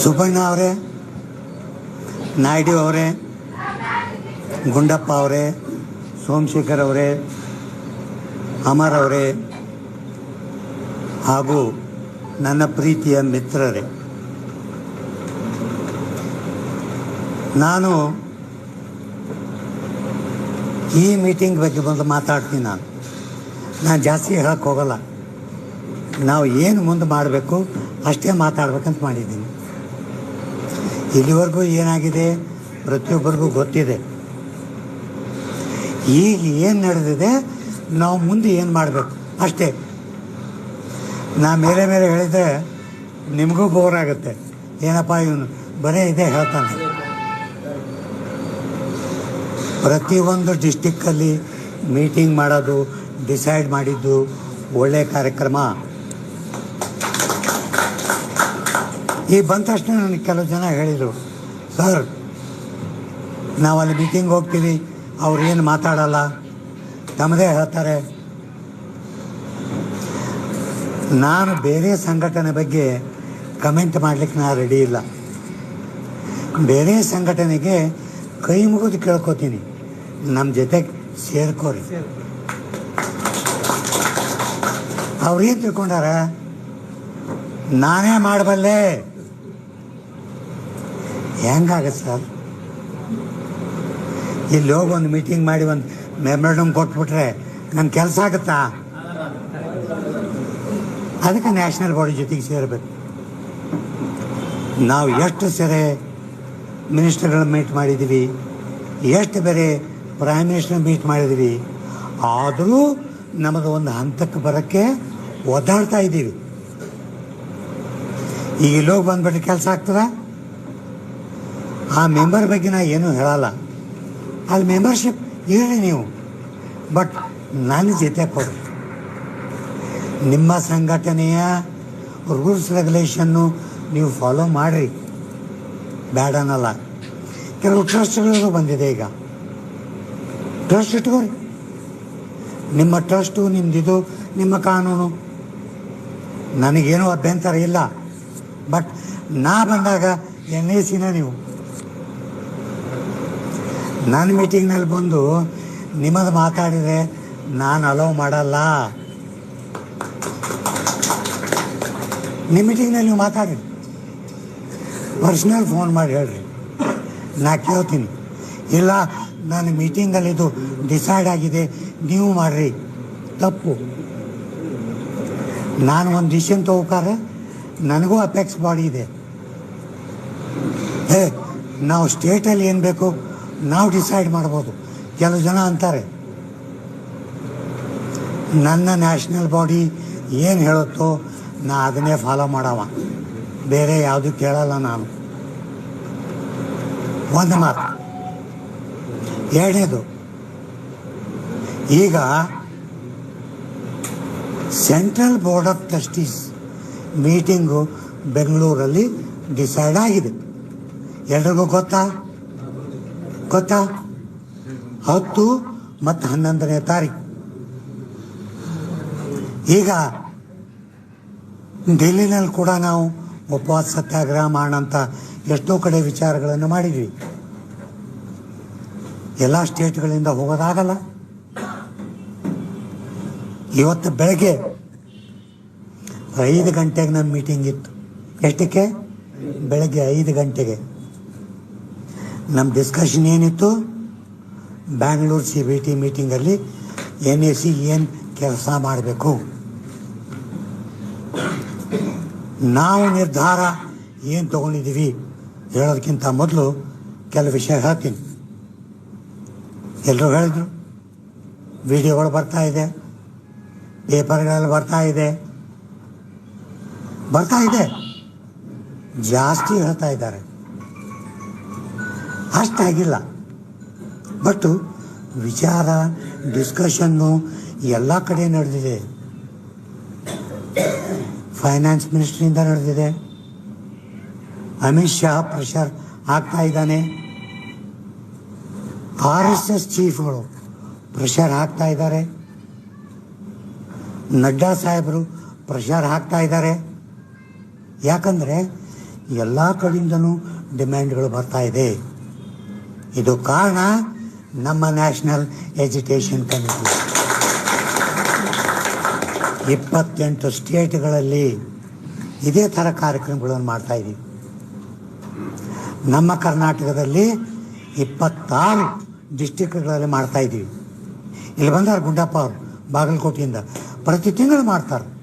ಸುಬ್ಬಣ್ಣ ಅವರೇ, ನಾಯ್ಡು ಅವರೇ, ಗುಂಡಪ್ಪ ಅವರೇ, ಸೋಮಶೇಖರ್ ಅವರೇ, ಅಮರ್ ಅವರೇ ಹಾಗೂ ನನ್ನ ಪ್ರೀತಿಯ ಮಿತ್ರರೇ, ನಾನು ಈ ಮೀಟಿಂಗ್ ಬಗ್ಗೆ ಬಂದು ಮಾತಾಡ್ತೀನಿ. ನಾನು ಜಾಸ್ತಿ ಹೇಳಕ್ಕೆ ಹೋಗಲ್ಲ. ನಾವು ಏನು ಮುಂದೆ ಮಾಡಬೇಕು ಅಷ್ಟೇ ಮಾತಾಡ್ಬೇಕಂತ ಮಾಡಿದ್ದೀನಿ. ಇಲ್ಲಿವರೆಗೂ ಏನಾಗಿದೆ ಪ್ರತಿಯೊಬ್ಬರಿಗೂ ಗೊತ್ತಿದೆ. ಈಗ ಏನು ನಡೆದಿದೆ, ನಾವು ಮುಂದೆ ಏನು ಮಾಡಬೇಕು ಅಷ್ಟೇ. ನಾ ಮೇಲೆ ಮೇಲೆ ಹೇಳಿದರೆ ನಿಮಗೂ ಬೋರ್ ಆಗುತ್ತೆ. ಏನಪ್ಪ ಇವನು ಬರೀ ಇದೆ ಹೇಳ್ತಾನೆ. ಪ್ರತಿಯೊಂದು ಡಿಸ್ಟಿಕ್ಕಲ್ಲಿ ಮೀಟಿಂಗ್ ಮಾಡೋದು ಡಿಸೈಡ್ ಮಾಡಿದ್ದು ಒಳ್ಳೆಯ ಕಾರ್ಯಕ್ರಮ. ಈ ಬಂದ ತಕ್ಷಣ ನನಗೆ ಕೆಲವು ಜನ ಹೇಳಿದರು, ಸರ್ ನಾವಲ್ಲಿ ಮೀಟಿಂಗ್ ಹೋಗ್ತೀವಿ, ಅವ್ರು ಏನು ಮಾತಾಡಲ್ಲ, ತಮ್ಮದೇ ಹೇಳ್ತಾರೆ. ನಾನು ಬೇರೆ ಸಂಘಟನೆ ಬಗ್ಗೆ ಕಮೆಂಟ್ ಮಾಡಲಿಕ್ಕೆ ನಾನು ರೆಡಿ ಇಲ್ಲ. ಬೇರೆ ಸಂಘಟನೆಗೆ ಕೈ ಮುಗಿದು ಕೇಳ್ಕೊತೀನಿ, ನಮ್ಮ ಜೊತೆಗೆ ಸೇರ್ಕೋರಿ. ಅವ್ರೇನು ತಿಳ್ಕೊಂಡಾರ, ನಾನೇ ಮಾಡಬಲ್ಲೆ. ಹೆಂಗಾಗತ್ತೆ ಸರ್? ಇಲ್ಲಿ ಹೋಗಿ ಒಂದು ಮೀಟಿಂಗ್ ಮಾಡಿ ಒಂದು ಮೆಮೊರಂಡಮ್ ಕೊಟ್ಬಿಟ್ರೆ ನನ್ನ ಕೆಲಸ ಆಗುತ್ತಾ? ಅದಕ್ಕೆ ನ್ಯಾಷನಲ್ ಬಾಡಿ ಜೊತೆಗೆ ಸೇರಬೇಕು. ನಾವು ಎಷ್ಟು ಸರಿ ಮಿನಿಸ್ಟರ್ಗಳನ್ನ ಮೀಟ್ ಮಾಡಿದ್ದೀವಿ, ಎಷ್ಟು ಬೇರೆ ಪ್ರೈಮ್ ಮಿನಿಸ್ಟರ್ ಮೀಟ್ ಮಾಡಿದ್ದೀವಿ, ಆದರೂ ನಮ್ಮದು ಒಂದು ಹಂತಕ್ಕೆ ಬರೋಕ್ಕೆ ಒದ್ದಾಡ್ತಾ ಇದ್ದೀವಿ. ಈಗ ಇಲ್ಲೋಗಿ ಬಂದ್ಬಿಟ್ರೆ ಕೆಲಸ ಆಗ್ತದ? ಆ ಮೆಂಬರ್ ಬಗ್ಗೆ ನಾ ಏನೂ ಹೇಳಲ್ಲ. ಅಲ್ಲಿ ಮೆಂಬರ್ಶಿಪ್ ಇರಲಿ ನೀವು, ಬಟ್ ನನ್ನ ಜೊತೆ ಕೊಡಿ. ನಿಮ್ಮ ಸಂಘಟನೆಯ ರೂಲ್ಸ್ ರೆಗ್ಯುಲೇಷನ್ನು ನೀವು ಫಾಲೋ ಮಾಡಿರಿ, ಬ್ಯಾಡ ಅನ್ನಲ್ಲ. ಕೆಲವು ಟ್ರಸ್ಟ್ಗಳು ಬಂದಿದೆ. ಈಗ ಟ್ರಸ್ಟ್ ಇಟ್ಕೋರಿ. ನಿಮ್ಮ ಟ್ರಸ್ಟು ನಿಮ್ಮದಿದು, ನಿಮ್ಮ ಕಾನೂನು, ನನಗೇನೂ ಅಭ್ಯಂತರ ಇಲ್ಲ. ಬಟ್ ನಾ ಬಂದಾಗ NACನ ನೀವು ನನ್ನ ಮೀಟಿಂಗ್ನಲ್ಲಿ ಬಂದು ನಿಮ್ಮದು ಮಾತಾಡಿದರೆ ನಾನು ಅಲೋ ಮಾಡಲ್ಲ. ನಿಮ್ಮ ಮೀಟಿಂಗ್ನಲ್ಲಿ ನೀವು ಮಾತಾಡಿ, ಪರ್ಸ್ನಲ್ ಫೋನ್ ಮಾಡಿ ಹೇಳ್ರಿ, ನಾ ಕೇಳ್ತೀನಿ. ಇಲ್ಲ ನನ್ನ ಮೀಟಿಂಗಲ್ಲಿ ಇದು ಡಿಸೈಡ್ ಆಗಿದೆ, ನೀವು ಮಾಡಿರಿ, ತಪ್ಪು. ನಾನು ಒಂದು ಡಿಸಿಷನ್ ತೊಗೋಕಾರೆ ನನಗೂ ಅಪೆಕ್ಸ್ ಬಾಡಿ ಇದೆ. ನಾವು ಸ್ಟೇಟಲ್ಲಿ ಏನು ಬೇಕು ನಾವು ಡಿಸೈಡ್ ಮಾಡ್ಬೋದು. ಕೆಲವು ಜನ ಅಂತಾರೆ ನನ್ನ ನ್ಯಾಷನಲ್ ಬಾಡಿ ಏನು ಹೇಳುತ್ತೋ ನಾ ಅದನ್ನೇ ಫಾಲೋ ಮಾಡವ, ಬೇರೆ ಯಾವುದು ಕೇಳಲ್ಲ ನಾನು. ಒಂದು ಮಾತು. ಎರಡನೇದು, ಈಗ central board of trustees meeting ಬೆಂಗಳೂರಲ್ಲಿ ಡಿಸೈಡ್ ಆಗಿದೆ. ಎಲ್ರಿಗೂ ಗೊತ್ತಾ? 10 ಮತ್ತು 11ನೇ ತಾರೀಕು. ಈಗ ಡೆಲ್ಲಿನಲ್ಲಿ ಕೂಡ ನಾವು ಉಪವಾಸ ಸತ್ಯಾಗ್ರಹ ಮಾಡೋಂಥ ಎಷ್ಟೋ ಕಡೆ ವಿಚಾರಗಳನ್ನು ಮಾಡಿದ್ವಿ. ಎಲ್ಲ ಸ್ಟೇಟ್ಗಳಿಂದ ಹೋಗೋದಾಗಲ್ಲ. ಇವತ್ತು ಬೆಳಗ್ಗೆ 5 ಗಂಟೆಗೆ ನಮ್ಮ ಮೀಟಿಂಗ್ ಇತ್ತು. ಎಷ್ಟಕ್ಕೆ? ಬೆಳಗ್ಗೆ 5 ಗಂಟೆಗೆ. ನಮ್ಮ ಡಿಸ್ಕಷನ್ ಏನಿತ್ತು? ಬ್ಯಾಂಗ್ಳೂರು CBT ಮೀಟಿಂಗಲ್ಲಿ NAC ಏನು ಕೆಲಸ ಮಾಡಬೇಕು, ನಾವು ನಿರ್ಧಾರ ಏನು ತಗೊಂಡಿದ್ದೀವಿ ಹೇಳೋದಕ್ಕಿಂತ ಮೊದಲು ಕೆಲವು ವಿಷಯ ಹೇಳ್ತೀನಿ. ಎಲ್ಲರೂ ಹೇಳಿದ್ರು, ವಿಡಿಯೋಗಳು ಬರ್ತಾ ಇದೆ, ಪೇಪರ್ಗಳಲ್ಲಿ ಬರ್ತಾ ಇದೆ, ಜಾಸ್ತಿ ಹೇಳ್ತಾ ಇದ್ದಾರೆ. ಅಷ್ಟಾಗಿಲ್ಲ. ಬಟ್ ವಿಚಾರ ಡಿಸ್ಕಷನ್ನು ಎಲ್ಲ ಕಡೆ ನಡೆದಿದೆ. ಫೈನಾನ್ಸ್ ಮಿನಿಸ್ಟ್ರಿಂದ ನಡೆದಿದೆ. ಅಮಿತ್ ಶಾ ಪ್ರೆಷರ್ ಹಾಕ್ತಾ ಇದ್ದಾನೆ. RSS ಚೀಫ್ಗಳು ಪ್ರೆಷರ್ ಹಾಕ್ತಾ ಇದ್ದಾರೆ. ನಡ್ಡಾ ಸಾಹೇಬರು ಪ್ರೆಷರ್ ಹಾಕ್ತಾ ಇದ್ದಾರೆ. ಯಾಕಂದರೆ ಎಲ್ಲ ಕಡೆಯಿಂದನೂ ಡಿಮ್ಯಾಂಡ್ಗಳು ಬರ್ತಾ ಇದೆ. ಇದು ಕಾರಣ ನಮ್ಮ ನ್ಯಾಷನಲ್ ಎಜುಕೇಷನ್ ಕಮಿಟಿ 28 ಸ್ಟೇಟ್ಗಳಲ್ಲಿ ಇದೇ ಥರ ಕಾರ್ಯಕ್ರಮಗಳನ್ನು ಮಾಡ್ತಾ ಇದ್ದೀವಿ. ನಮ್ಮ ಕರ್ನಾಟಕದಲ್ಲಿ 26 ಡಿಸ್ಟಿಕ್ಗಳಲ್ಲಿ ಮಾಡ್ತಾ ಇದ್ದೀವಿ. ಇಲ್ಲಿ ಬಂದಾರ ಗುಂಡಪ್ಪ ಅವರು ಬಾಗಲಕೋಟೆಯಿಂದ ಪ್ರತಿ ತಿಂಗಳು ಮಾಡ್ತಾರೆ.